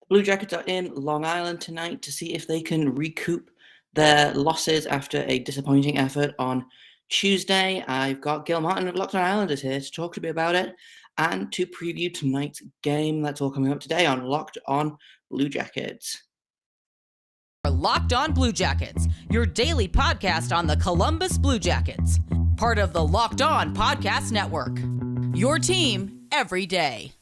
Blue Jackets are in Long Island tonight to see if they can recoup their losses after a disappointing effort on Tuesday. I've got Gil Martin of Locked On Islanders here to talk to me about it and to preview tonight's game. That's all coming up today on Locked On Blue Jackets. Locked On Blue Jackets, your daily podcast on the Columbus Blue Jackets, part of the Locked On Podcast Network. Your team every day.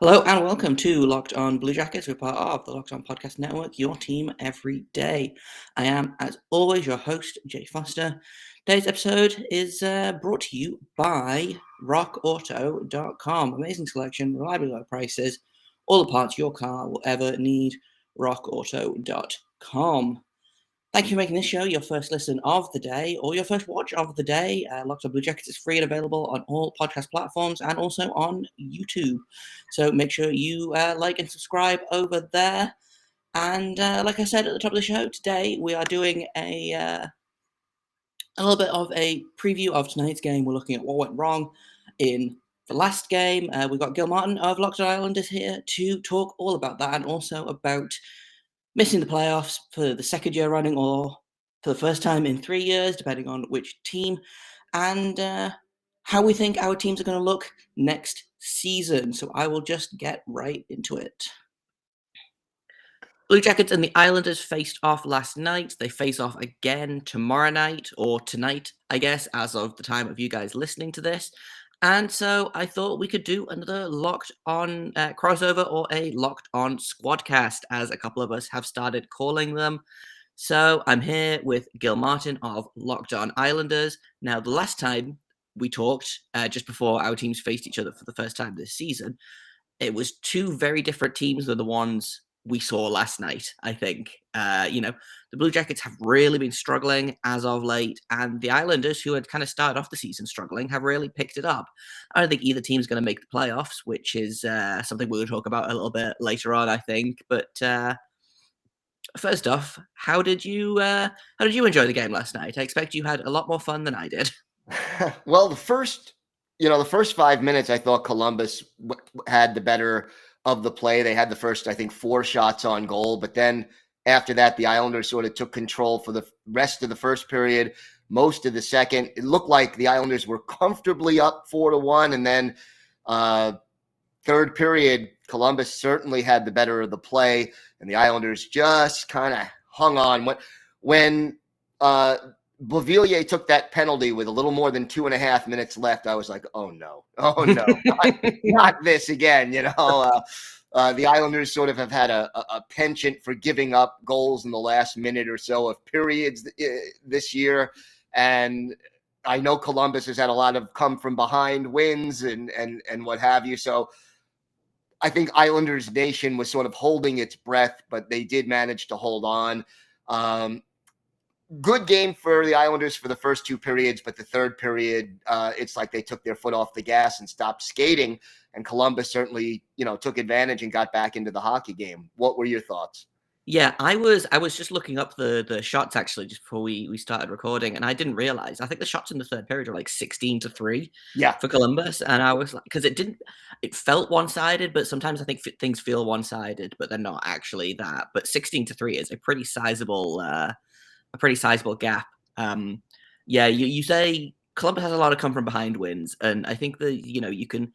Hello and welcome to Locked On Blue Jackets. We're part of the Locked On Podcast Network, your team every day. I am, as always, your host, Jay Foster. Today's episode is brought to you by rockauto.com. Amazing selection, reliably low prices, all the parts your car will ever need, rockauto.com. Thank you for making this show your first listen of the day or your first watch of the day. Locked On Blue Jackets is free and available on all podcast platforms and also on YouTube. So make sure you like and subscribe over there. And like I said at the top of the show, today we are doing a little bit of a preview of tonight's game. We're looking at what went wrong in the last game. We've got Gil Martin of Locked On Islanders here to talk all about that and also about missing the playoffs for the second year running or for the first time in 3 years, depending on which team, and how we think our teams are going to look next season. So I will just get right into it. Blue Jackets and the Islanders faced off last night. They face off again tomorrow night, or tonight, I guess, as of the time of you guys listening to this. And so I thought we could do another Locked On crossover or a Locked On Squadcast, as a couple of us have started calling them. So I'm here with Gil Martin of Locked On Islanders. Now, the last time we talked, just before our teams faced each other for the first time this season, it was two very different teams than the ones we saw last night, I think. The Blue Jackets have really been struggling as of late, and the Islanders, who had kind of started off the season struggling, have really picked it up. I don't think either team's going to make the playoffs, which is something we'll talk about a little bit later on, I think. But first off, how did you enjoy the game last night? I expect you had a lot more fun than I did. Well, the first 5 minutes, I thought Columbus had the better of the play. They had the first, I think, 4 shots on goal. But then after that, the Islanders sort of took control for the rest of the first period, most of the second. It looked like the Islanders were comfortably up 4-1. And then third period, Columbus certainly had the better of the play. And the Islanders just kind of hung on. When Beauvillier took that penalty with a little more than 2.5 minutes left, I was like, oh no, not this again. The Islanders sort of have had a penchant for giving up goals in the last minute or so of periods this year. And I know Columbus has had a lot of come from behind wins and what have you. So I think Islanders Nation was sort of holding its breath, but they did manage to hold on. Good game for the Islanders for the first 2 periods, but the third period, it's like they took their foot off the gas and stopped skating. And Columbus certainly, took advantage and got back into the hockey game. What were your thoughts? Yeah, I was just looking up the shots actually just before we started recording, and I didn't realize. I think the shots in the third period were like 16-3 for Columbus, and I was like, because it felt one-sided, but sometimes I think things feel one-sided, but they're not actually that. But 16-3 is a pretty sizable gap. You say Columbus has a lot of come from behind wins, and I think that you can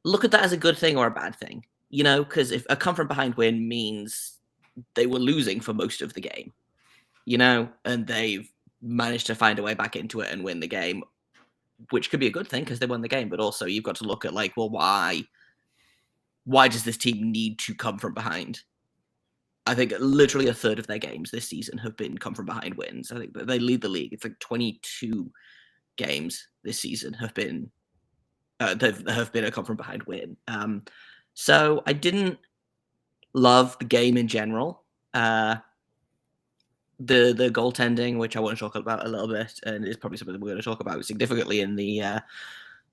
look at that as a good thing or a bad thing. Because if a come from behind win means they were losing for most of the game, and they've managed to find a way back into it and win the game, which could be a good thing because they won the game. But also you've got to look at why does this team need to come from behind? I think literally a third of their games this season have been come from behind wins. I think they lead the league. It's like 22 games this season have been a come from behind win. So I didn't love the game in general. The goaltending, which I want to talk about a little bit, and it's probably something we're going to talk about significantly in the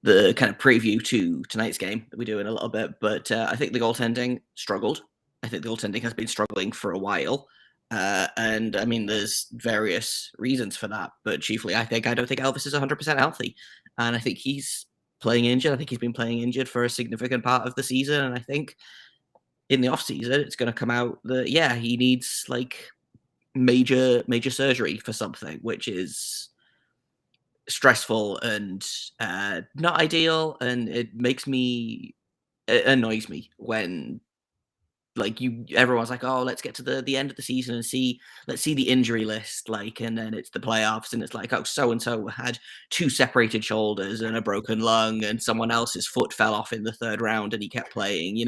kind of preview to tonight's game that we do in a little bit. But I think the goaltending struggled. I think the goaltending has been struggling for a while. And I mean, there's various reasons for that, but chiefly, I don't think Elvis is 100% healthy, and I think he's playing injured. I think he's been playing injured for a significant part of the season, and I think in the off season it's going to come out that he needs like major surgery for something, which is stressful and not ideal, and it annoys me when everyone's like, oh, let's get to the end of the season and let's see the injury list, and then it's the playoffs and it's like, oh, so and so had 2 separated shoulders and a broken lung, and someone else's foot fell off in the 3rd round and he kept playing,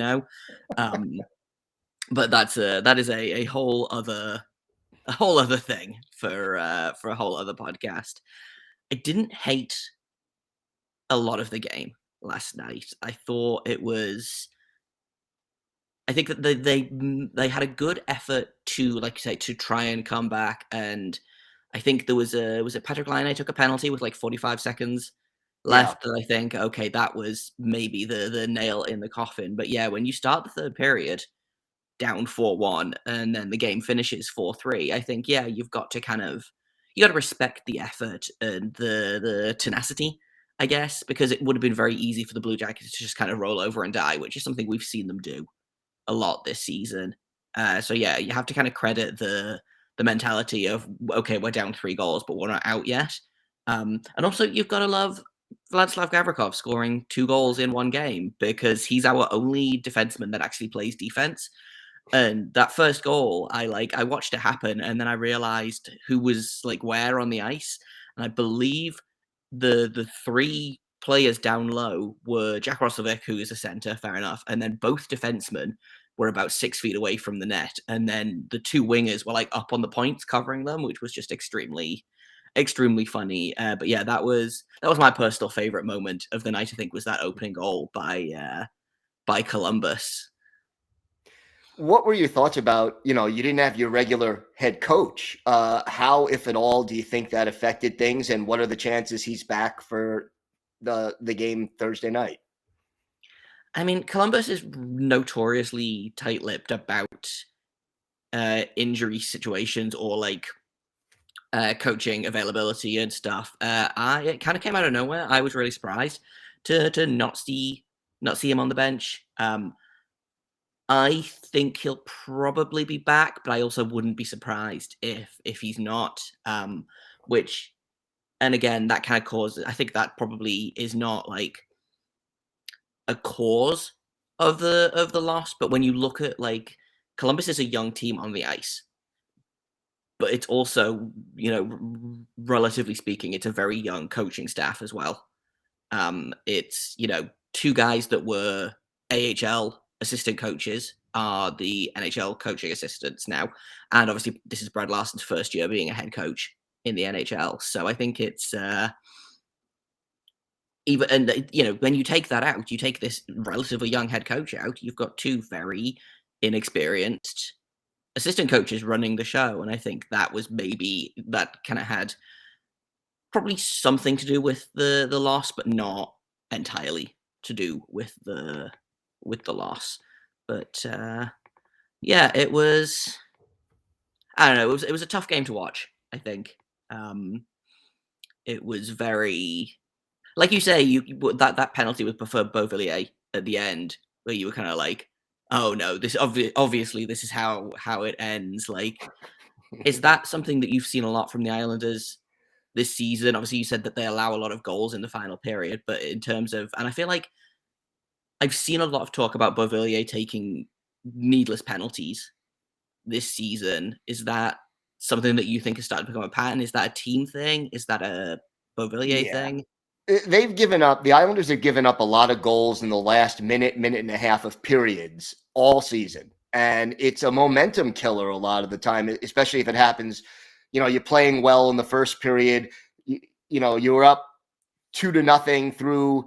but that is a whole other thing for a whole other podcast. I didn't hate a lot of the game last night. I think that they had a good effort to, like you say, to try and come back. And I think there was it Patrik Laine took a penalty with like 45 seconds left. And I think, okay, that was maybe the nail in the coffin. But yeah, when you start the 3rd period down 4-1 and then the game finishes 4-3, I think, you've got to respect the effort and the tenacity, I guess, because it would have been very easy for the Blue Jackets to just kind of roll over and die, which is something we've seen them do a lot this season. So you have to kind of credit the mentality of, okay, we're down 3 goals, but we're not out yet. And also you've got to love Vladislav Gavrikov scoring 2 goals in 1 game, because he's our only defenseman that actually plays defense. And that first goal, I watched it happen, and then I realized who was like where on the ice. And I believe the 3 players down low were Jack Roslovic, who is a center, fair enough, and then both defensemen were about 6 feet away from the net, and then the 2 wingers were like up on the points covering them, which was just extremely funny. But yeah, that was my personal favorite moment of the night. I think was that opening goal by Columbus. What were your thoughts about, you didn't have your regular head coach? How, if at all, do you think that affected things? And what are the chances he's back for the game Thursday night? I mean, Columbus is notoriously tight-lipped about injury situations or coaching availability and stuff. It kind of came out of nowhere. I was really surprised to not see him on the bench. I think he'll probably be back, but I also wouldn't be surprised if he's not. And again, that kind of causes. I think that probably is not like a cause of the loss. But when you look at Columbus is a young team on the ice, but it's also, relatively speaking, it's a very young coaching staff as well. It's 2 guys that were AHL assistant coaches are the NHL coaching assistants now. And obviously this is Brad Larsen's first year being a head coach in the NHL. So I think it's when you take that out, you take this relatively young head coach out, you've got 2 very inexperienced assistant coaches running the show. And I think that was maybe that kind of had probably something to do with the loss, but not entirely to do with the loss. But it was, I don't know, it was a tough game to watch, I think. It was very, like you say, that penalty was for Beauvillier at the end, where you were kind of like, oh no, this obviously this is how it ends. Is that something that you've seen a lot from the Islanders this season? Obviously you said that they allow a lot of goals in the final period, but in terms of, and I feel like I've seen a lot of talk about Beauvillier taking needless penalties this season. Is that something that you think has started to become a pattern? Is that a team thing? Is that a Beauvillier thing? They've given up. The Islanders have given up a lot of goals in the last minute and a half of periods all season. And it's a momentum killer a lot of the time, especially if it happens, you're playing well in the first period, you were up 2-0 through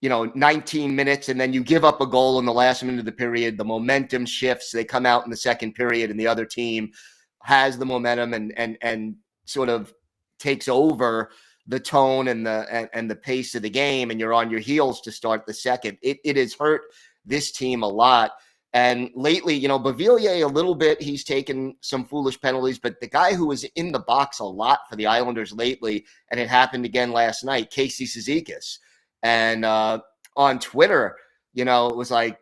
19 minutes, and then you give up a goal in the last minute of the period. The momentum shifts. They come out in the second period, and the other team has the momentum and sort of takes over the tone and the pace of the game, and you're on your heels to start the second. It has hurt this team a lot. And lately, Beauvillier a little bit, he's taken some foolish penalties, but the guy who was in the box a lot for the Islanders lately, and it happened again last night, Casey Cizikas. And on Twitter, it was like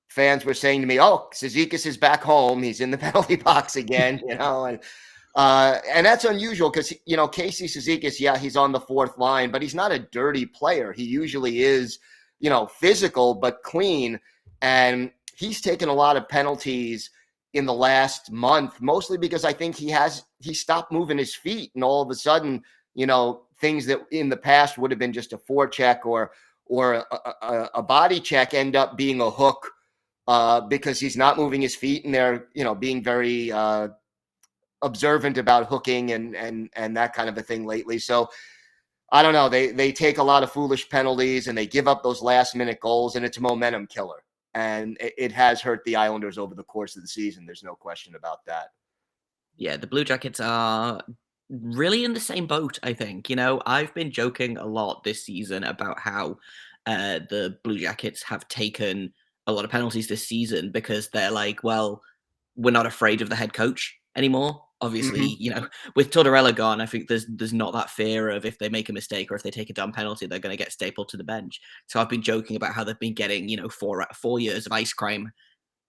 fans were saying to me, oh, Cizikas is back home. He's in the penalty box again, and that's unusual because, Casey Cizikas, yeah, he's on the fourth line, but he's not a dirty player. He usually is, physical but clean. And he's taken a lot of penalties in the last month, mostly because I think he stopped moving his feet. And all of a sudden, things that in the past would have been just a forecheck or a body check end up being a hook because he's not moving his feet, and they're, being very observant about hooking and that kind of a thing lately. So I don't know. They take a lot of foolish penalties and they give up those last minute goals, and it's a momentum killer. And it has hurt the Islanders over the course of the season. There's no question about that. Yeah, the Blue Jackets are really in the same boat, I think. I've been joking a lot this season about how the Blue Jackets have taken a lot of penalties this season because they're like, well, we're not afraid of the head coach anymore. Obviously, with Tortorella gone, I think there's not that fear of if they make a mistake or if they take a dumb penalty, they're going to get stapled to the bench. So I've been joking about how they've been getting, 4 years of ice crime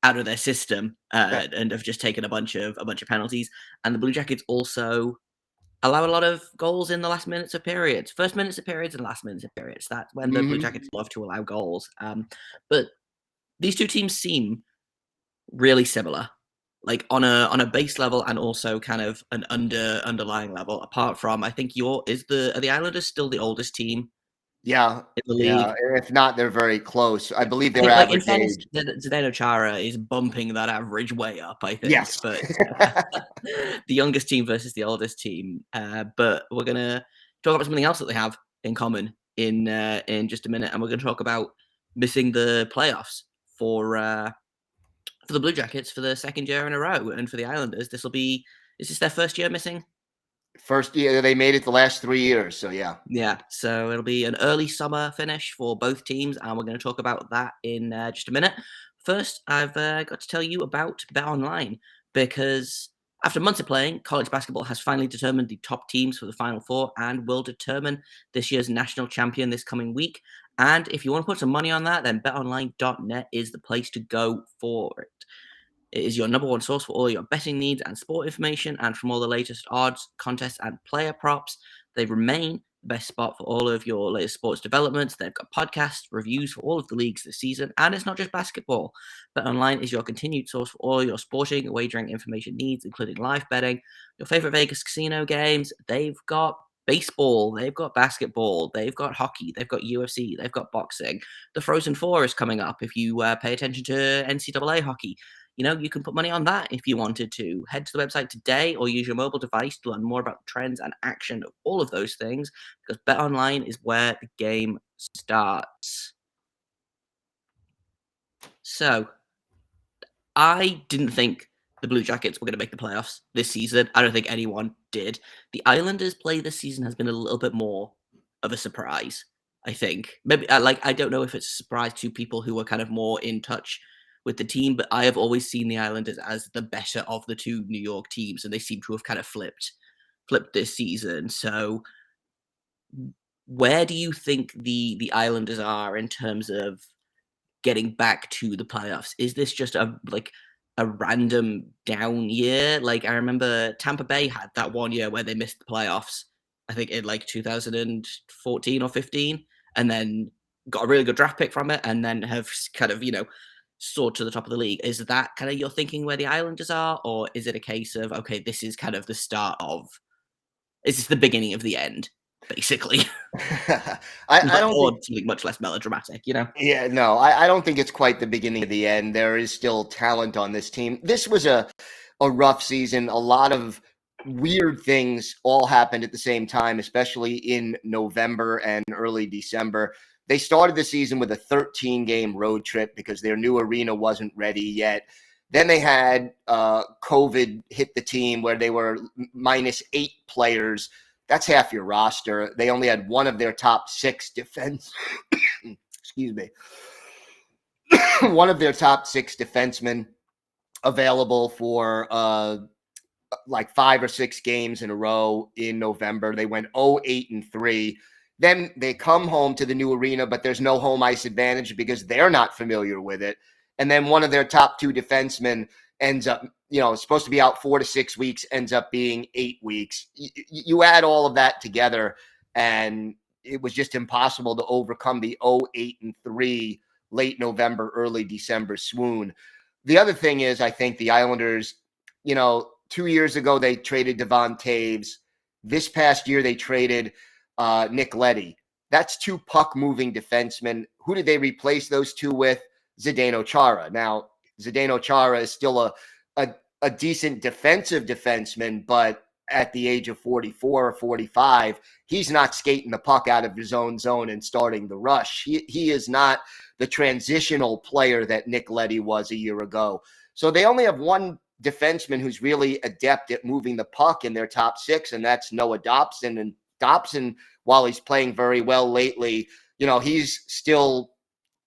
out of their system and have just taken a bunch of penalties. And the Blue Jackets also allow a lot of goals in the last minutes of periods, first minutes of periods and last minutes of periods. That's when the Blue Jackets love to allow goals. But these two teams seem really similar, like on a base level and also kind of an underlying level. Apart from, I think are the Islanders still the oldest team? Yeah, in the league. Yeah. If not, they're very close. I believe their average age. Zdeno Chara is bumping that average way up, I think. Yes. But the youngest team versus the oldest team. But we're gonna talk about something else that they have in common in just a minute, and we're gonna talk about missing the playoffs for the Blue Jackets for the second year in a row, and for the Islanders, is this their first year missing? First year, they made it the last 3 years, so yeah. Yeah, so it'll be an early summer finish for both teams, and we're going to talk about that in just a minute. First, I've got to tell you about BetOnline, because after months of playing, college basketball has finally determined the top teams for the Final Four and will determine this year's national champion this coming week. And if you want to put some money on that, then betonline.net is the place to go for it. It is your number one source for all your betting needs and sport information, and from all the latest odds, contests, and player props. They remain the best spot for all of your latest sports developments. They've got podcasts, reviews for all of the leagues this season, and it's not just basketball. BetOnline is your continued source for all your sporting and wagering information needs, including live betting, your favorite Vegas casino games. They've got baseball, they've got basketball, they've got hockey, they've got UFC, they've got boxing. The Frozen Four is coming up if you pay attention to NCAA hockey. You can put money on that if you wanted to. Head to the website today or use your mobile device to learn more about the trends and action of all of those things, because BetOnline is where the game starts. So, I didn't think the Blue Jackets were going to make the playoffs this season. I don't think anyone did. The Islanders' play this season has been a little bit more of a surprise, I think. Maybe, I don't know if it's a surprise to people who are kind of more in touch with the team, but I have always seen the Islanders as the better of the two New York teams, and they seem to have kind of flipped this season. So where do you think the Islanders are in terms of getting back to the playoffs? Is this just a random down year? Like, I remember Tampa Bay had that 1 year where they missed the playoffs, I think in 2014 or 15, and then got a really good draft pick from it, and then have kind of, soared to the top of the league. Is that kind of your thinking where the Islanders are, or is it a case of, okay, this is kind of the start of, is this the beginning of the end, basically? I don't think something much less melodramatic, Yeah, no, I don't think it's quite the beginning of the end. There is still talent on this team. This was a rough season. A lot of weird things all happened at the same time, especially in November and early December. They started the season with a 13-game road trip because their new arena wasn't ready yet. Then they had COVID hit the team where they were -8 players. That's half your roster. They only had one of their top 6 defense. Excuse me. one of their top 6 defensemen available for like 5 or 6 games in a row in November. They went 0-8-3. Then they come home to the new arena, but there's no home ice advantage because they're not familiar with it. And then one of their top 2 defensemen ends up, supposed to be out 4 to 6 weeks, ends up being 8 weeks. You add all of that together, and it was just impossible to overcome the 0-8-3 late November, early December swoon. The other thing is, I think the Islanders, 2 years ago, they traded Devon Taves. This past year, they traded Nick Leddy. That's 2 puck-moving defensemen. Who did they replace those 2 with? Zdeno Chara. Now, Zdeno Chara is still a decent defensive defenseman, but at the age of 44 or 45, he's not skating the puck out of his own zone and starting the rush. He is not the transitional player that Nick Leddy was a year ago. So they only have one defenseman who's really adept at moving the puck in their top 6, and that's Noah Dobson. And Dobson, while he's playing very well lately, he's still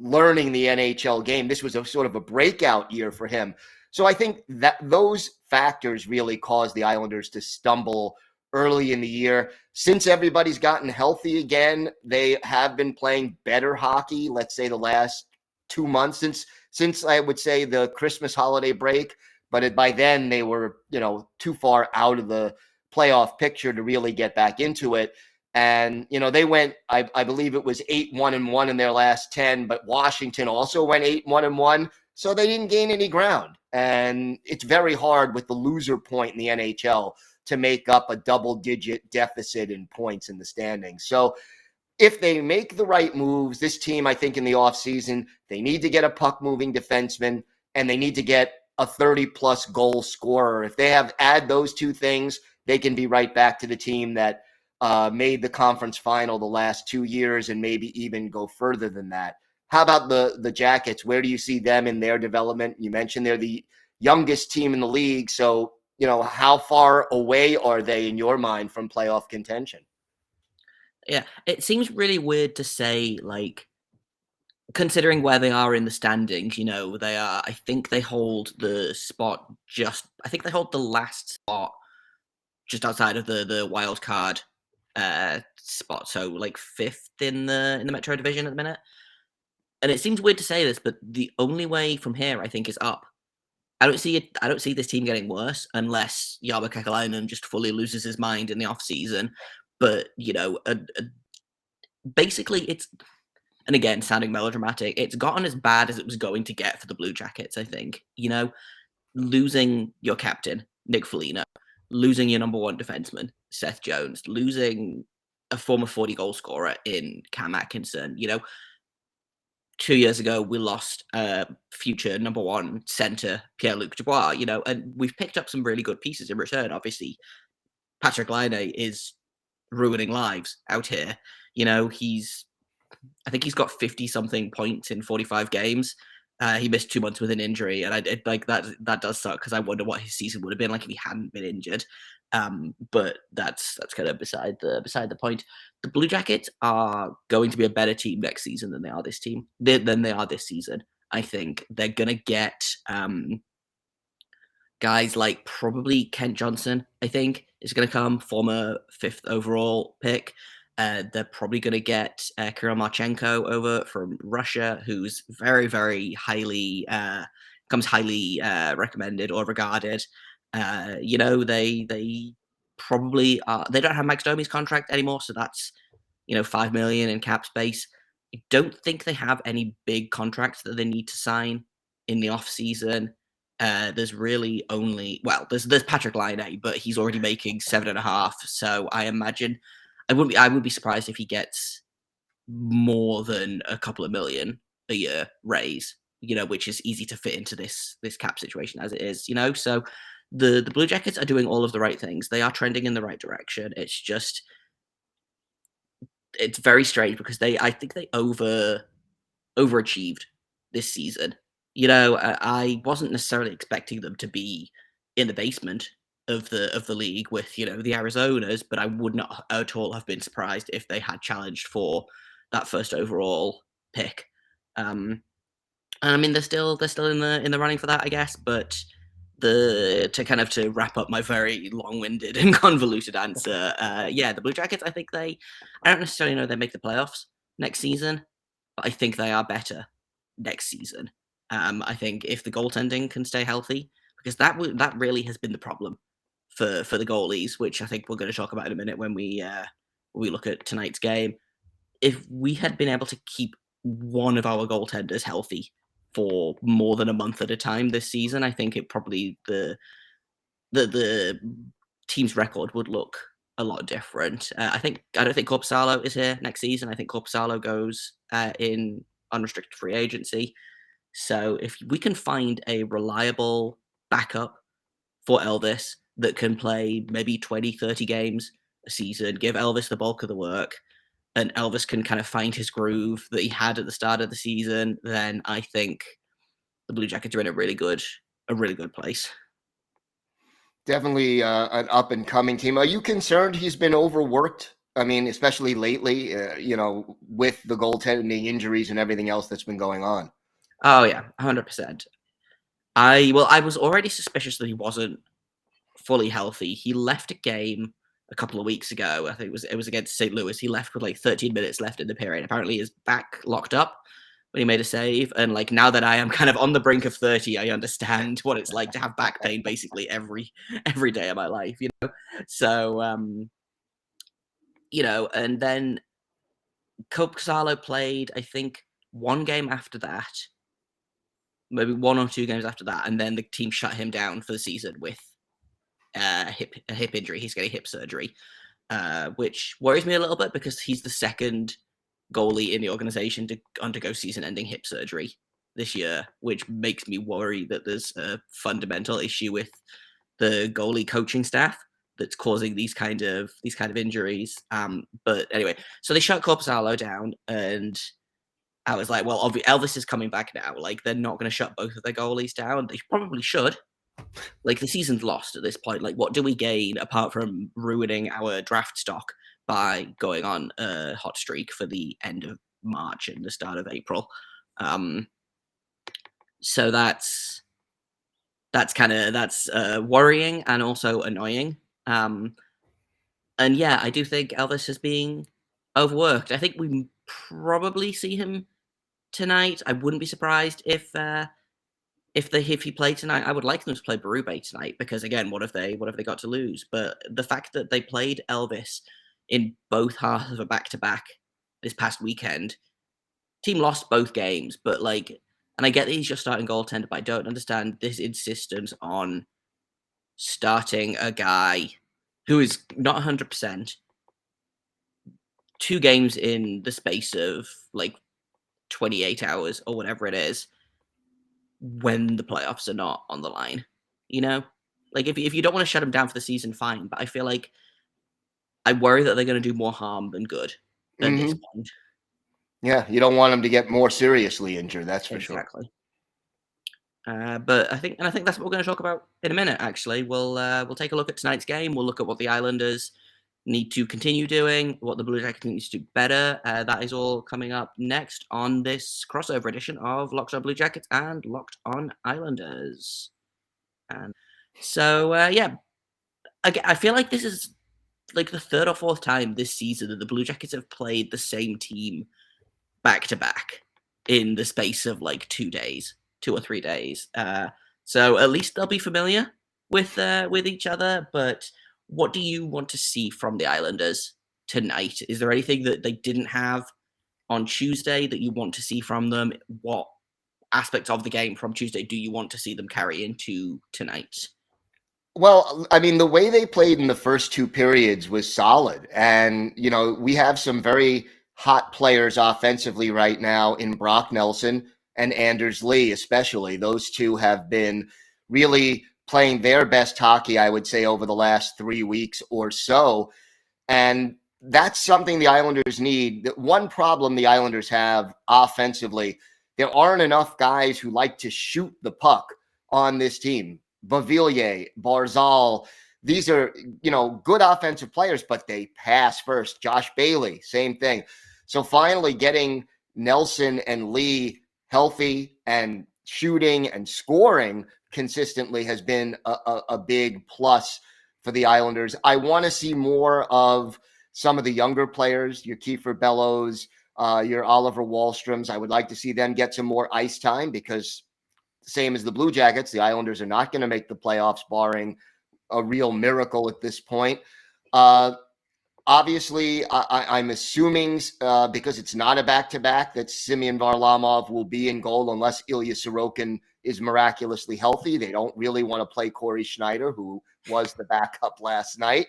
learning the NHL game. This was a sort of a breakout year for him. So I think that those factors really caused the Islanders to stumble early in the year. Since everybody's gotten healthy again, they have been playing better hockey, let's say the last 2 months since I would say the Christmas holiday break. But by then they were, too far out of the playoff picture to really get back into it. And, they went, I believe it was 8-1-1 in their last 10, but Washington also went 8-1-1. So they didn't gain any ground. And it's very hard with the loser point in the NHL to make up a double-digit deficit in points in the standings. So if they make the right moves, this team, I think in the offseason, they need to get a puck-moving defenseman, and they need to get a 30-plus goal scorer. If they add those 2 things, they can be right back to the team that made the conference final the last 2 years and maybe even go further than that. How about the Jackets? Where do you see them in their development? You mentioned they're the youngest team in the league. So, how far away are they in your mind from playoff contention? Yeah, it seems really weird to say, like, considering where they are in the standings, they are, I think they hold the last spot just outside of the wild card spot. So like 5th in the Metro Division at the minute. And it seems weird to say this, but the only way from here, I think, is up. I don't see this team getting worse unless Jarmo Kekalainen just fully loses his mind in the off season. But basically, it's, and again, sounding melodramatic, it's gotten as bad as it was going to get for the Blue Jackets. I think losing your captain Nick Foligno, losing your number 1 defenseman Seth Jones, losing a former 40 goal scorer in Cam Atkinson. 2 years ago, we lost future number 1 center, Pierre-Luc Dubois, and we've picked up some really good pieces in return. Obviously, Patrik Laine is ruining lives out here. I think he's got 50-something points in 45 games. He missed 2 months with an injury, and that does suck because I wonder what his season would have been like if he hadn't been injured. But that's kind of beside the point. The Blue Jackets are going to be a better team next season than they are this season. I think they're gonna get guys like probably Kent Johnson. I think is going to come, former 5th overall pick. They're probably going to get Kirill Marchenko over from Russia, who's very, very highly recommended or regarded. They probably are. They don't have Max Domi's contract anymore, so that's $5 million in cap space. I don't think they have any big contracts that they need to sign in the off season. There's really only there's Patrik Laine, but he's already making 7.5. So I imagine I would be surprised if he gets more than a couple of million a year raise, which is easy to fit into this cap situation as it is, So the Blue Jackets are doing all of the right things. They are trending in the right direction. It's just, it's very strange because I think they overachieved this season. I wasn't necessarily expecting them to be in the basement of the league with the Arizonas, but I would not at all have been surprised if they had challenged for that first overall pick. I mean, they're still in the running for that, I guess. But to wrap up my very long-winded and convoluted answer, the Blue Jackets. I don't necessarily know they make the playoffs next season, but I think they are better next season. I think if the goaltending can stay healthy, because that really has been the problem for the goalies, which I think we're going to talk about in a minute when we look at tonight's game. If we had been able to keep one of our goaltenders healthy for more than a month at a time this season, I think it probably the team's record would look a lot different. I don't think Korpisalo is here next season. I think Korpisalo goes in unrestricted free agency. So if we can find a reliable backup for Elvis that can play maybe 20, 30 games a season, give Elvis the bulk of the work, and Elvis can kind of find his groove that he had at the start of the season, then I think the Blue Jackets are in a really good place. Definitely an up and coming team. Are you concerned he's been overworked? I mean, especially lately, with the goaltending injuries and everything else that's been going on. Oh yeah, 100%. I was already suspicious that he wasn't fully healthy. He left a game a couple of weeks ago. I think it was against St. Louis. He left with like 13 minutes left in the period. Apparently his back locked up when he made a save. And like now that I am kind of on the brink of 30, I understand what it's like to have back pain basically every day of my life, you know? So and then Korpisalo played, I think, one game after that, maybe one or two games after that, and then the team shut him down for the season with a hip injury. He's getting hip surgery, which worries me a little bit because he's the second goalie in the organization to undergo season-ending hip surgery this year, which makes me worry that there's a fundamental issue with the goalie coaching staff that's causing these kind of injuries. But anyway, so they shut Korpisalo down, and I was like, well, obviously Elvis is coming back now. Like, they're not going to shut both of their goalies down. They probably should. Like, the season's lost at this point. Like, what do we gain apart from ruining our draft stock by going on a hot streak for the end of March and the start of April? So that's worrying and also annoying. And yeah, I do think Elvis is being overworked. I think we probably see him tonight. I wouldn't be surprised if he played tonight. I would like them to play Berube tonight because again, what have they got to lose? But the fact that they played Elvis in both halves of a back-to-back this past weekend, team lost both games, but like, and I get that he's your starting goaltender, but I don't understand this insistence on starting a guy who is not 100%, 2 games in the space of like 28 hours or whatever it is, when the playoffs are not on the line, you know? Like, if you don't want to shut him down for the season, fine, but I feel like I worry that they're going to do more harm than good at this point. Yeah, you don't want him to get more seriously injured, that's for sure. Exactly. But I think that's what we're going to talk about in a minute, actually. We'll take a look at tonight's game. We'll look at what the Islanders need to continue doing, what the Blue Jackets need to do better. That is all coming up next on this crossover edition of Locked On Blue Jackets and Locked On Islanders. And so, I feel like this is like the third or fourth time this season that the Blue Jackets have played the same team back to back in the space of like 2 or 3 days. So at least they'll be familiar with each other. But what do you want to see from the Islanders tonight? Is there anything that they didn't have on Tuesday that you want to see from them? What aspects of the game from Tuesday do you want to see them carry into tonight? Well, I mean, the way they played in the first 2 periods was solid. And, we have some very hot players offensively right now in Brock Nelson and Anders Lee, especially. Those two have been really playing their best hockey, I would say, over the last 3 weeks or so. And that's something the Islanders need. One problem the Islanders have offensively, there aren't enough guys who like to shoot the puck on this team. Beauvillier, Barzal, these are, good offensive players, but they pass first. Josh Bailey, same thing. So finally getting Nelson and Lee healthy and shooting and scoring consistently has been a big plus for the Islanders. I want to see more of some of the younger players, your Kiefer Bellows, your Oliver Wahlstroms. I would like to see them get some more ice time because same as the Blue Jackets, the Islanders are not going to make the playoffs barring a real miracle at this point. Obviously, I'm assuming because it's not a back-to-back that Semyon Varlamov will be in goal unless Ilya Sorokin is miraculously healthy. They don't really want to play Corey Schneider, who was the backup last night.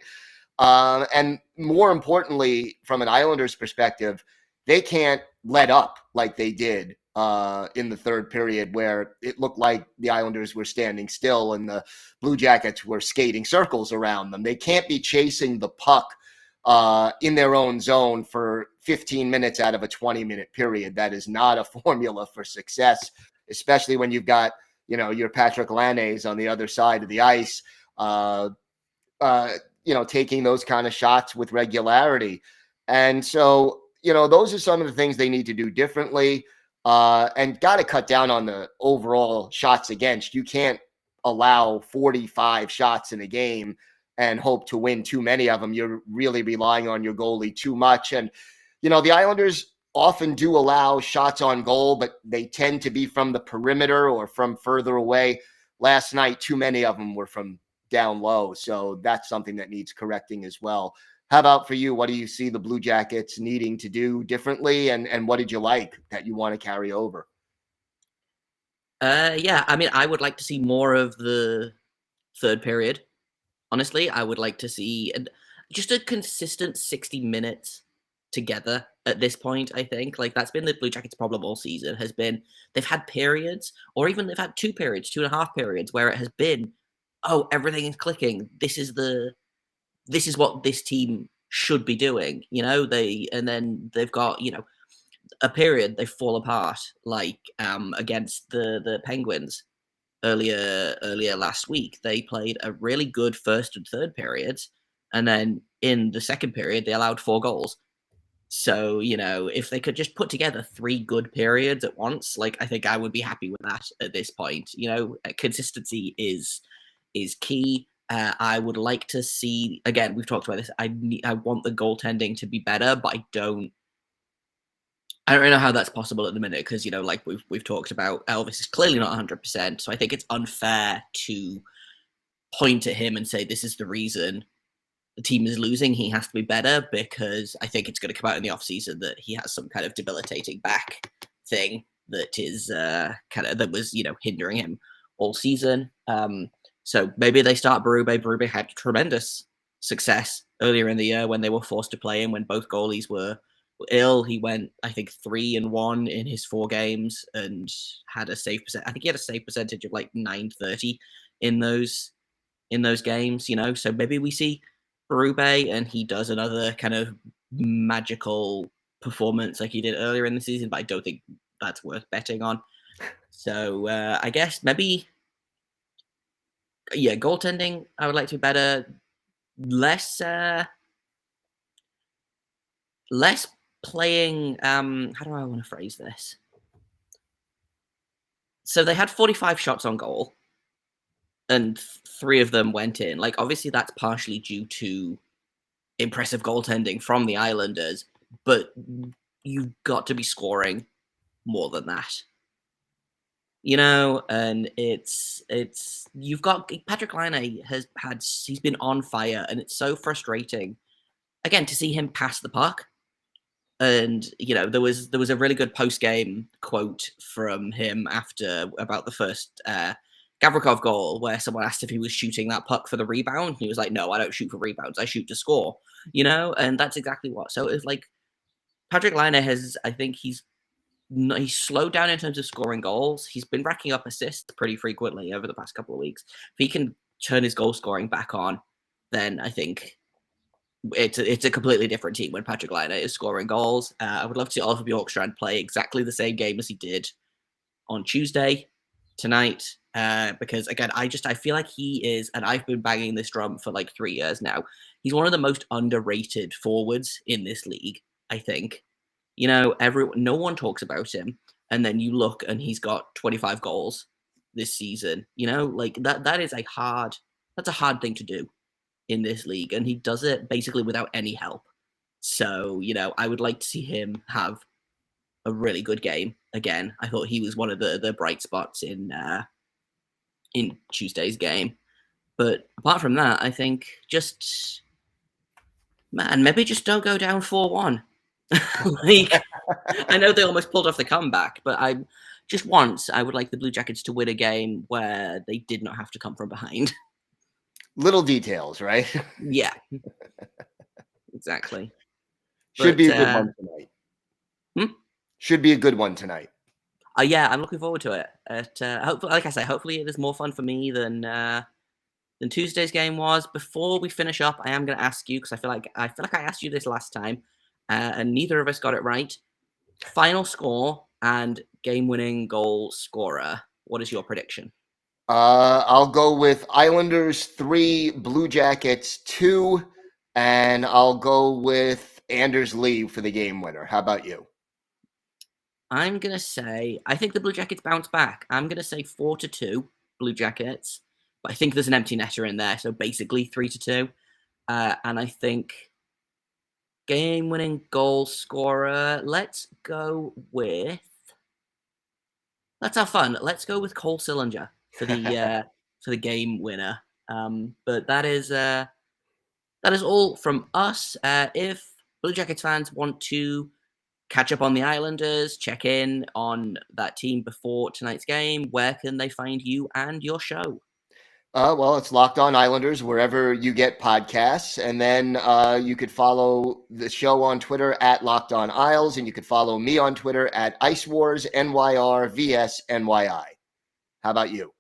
And more importantly, from an Islanders perspective, they can't let up like they did in the third period, where it looked like the Islanders were standing still and the Blue Jackets were skating circles around them. They can't be chasing the puck in their own zone for 15 minutes out of a 20-minute period. That is not a formula for success, especially when you've got, your Patrik Laines on the other side of the ice, taking those kind of shots with regularity. And so, those are some of the things they need to do differently, and got to cut down on the overall shots against. You can't allow 45 shots in a game and hope to win too many of them. You're really relying on your goalie too much. And, the Islanders often do allow shots on goal, but they tend to be from the perimeter or from further away. Last night, too many of them were from down low. So that's something that needs correcting as well. How about for you? What do you see the Blue Jackets needing to do differently? And what did you like that you want to carry over? I would like to see more of the third period. Honestly, I would like to see just a consistent 60 minutes together at this point. I think that's been the Blue Jackets' problem all season, has been they've had periods, or even they've had 2 periods, 2.5 periods, where it has been, oh, everything is clicking. This is what this team should be doing. And then they've got, a period they fall apart, like against the Penguins earlier last week. They played a really good first and third periods, and then in the second period they allowed 4 goals. So, if they could just put together 3 good periods at once, I think I would be happy with that at this point. Consistency is key. I would like to see, again, we've talked about this, I want the goaltending to be better, but I don't really know how that's possible at the minute because, we've talked about, Elvis is clearly not 100%. So I think it's unfair to point at him and say this is the reason the team is losing. He has to be better, because I think it's going to come out in the offseason that he has some kind of debilitating back thing that is that was, hindering him all season. So maybe they start Berube. Berube had tremendous success earlier in the year when they were forced to play him, when both goalies were ill. He went, I think, 3-1 in his 4 games and had a save percent. I think he had a save percentage of like .930 in those games. So maybe we see Berube and he does another kind of magical performance like he did earlier in the season, but I don't think that's worth betting on. So I guess maybe, goaltending I would like to be better. Less playing, how do I want to phrase this? So they had 45 shots on goal and 3 of them went in. Obviously that's partially due to impressive goaltending from the Islanders, but you've got to be scoring more than that. And it's you've got Patrik Laine he's been on fire, and it's so frustrating again to see him pass the puck. And there was a really good post-game quote from him about the first Gavrikov goal, where someone asked if he was shooting that puck for the rebound, and he was like, "No, I don't shoot for rebounds. I shoot to score." And that's exactly what. So it's Patrik Laine I think he's slowed down in terms of scoring goals. He's been racking up assists pretty frequently over the past couple of weeks. If he can turn his goal scoring back on, then I think it's a completely different team when Patrik Laine is scoring goals. I would love to see Oliver Bjorkstrand play exactly the same game as he did on Tuesday tonight, because again, I feel like he is, and I've been banging this drum for 3 years now, he's one of the most underrated forwards in this league, I think. No one talks about him. and then you look and he's got 25 goals this season. Like that is a hard thing to do in this league, and he does it basically without any help. So, I would like to see him have a really good game again. I thought he was one of the bright spots in Tuesday's game. But apart from that, I think maybe just don't go down 4-1. Like, I know they almost pulled off the comeback, but I would like the Blue Jackets to win a game where they did not have to come from behind. Little details, right? Yeah. Exactly. Should be a good one tonight. Should be a good one tonight. Yeah, I'm looking forward to it. Hopefully, like I say, hopefully it is more fun for me than Tuesday's game was. Before we finish up, I am going to ask you, because I feel like I asked you this last time, and neither of us got it right. Final score and game-winning goal scorer. What is your prediction? I'll go with Islanders 3, Blue Jackets 2, and I'll go with Anders Lee for the game winner. How about you? I'm going to say, I think the Blue Jackets bounce back. I'm going to say 4-2 Blue Jackets, but I think there's an empty netter in there, so basically 3-2. And I think game-winning goal scorer, let's have fun. Let's go with Cole Sillinger for the game winner. But that is all from us. If Blue Jackets fans want to catch up on the Islanders, check in on that team before tonight's game, where can they find you and your show? Well, it's Locked On Islanders, wherever you get podcasts. And then you could follow the show on Twitter at Locked On Isles, and you could follow me on Twitter at Ice Wars NYR VSNYI. How about you?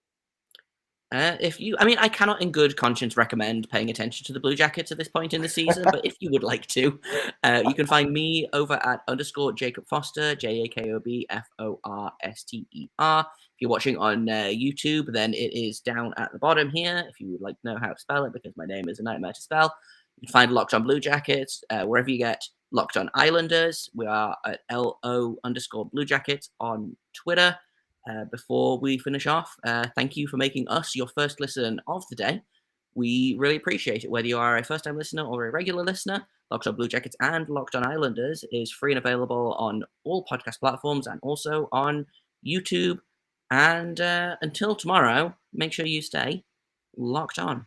I cannot in good conscience recommend paying attention to the Blue Jackets at this point in the season, but if you would like to, you can find me over at _Jacob Foster, JAKOB FORSTER. If you're watching on YouTube, then it is down at the bottom here, if you would like to know how to spell it, because my name is a nightmare to spell. You can find Locked On Blue Jackets, wherever you get Locked On Islanders. We are at LO_Blue Jackets on Twitter. Before we finish off, thank you for making us your first listen of the day. We really appreciate it. Whether you are a first-time listener or a regular listener, Locked On Blue Jackets and Locked On Islanders is free and available on all podcast platforms and also on YouTube. And until tomorrow, make sure you stay locked on.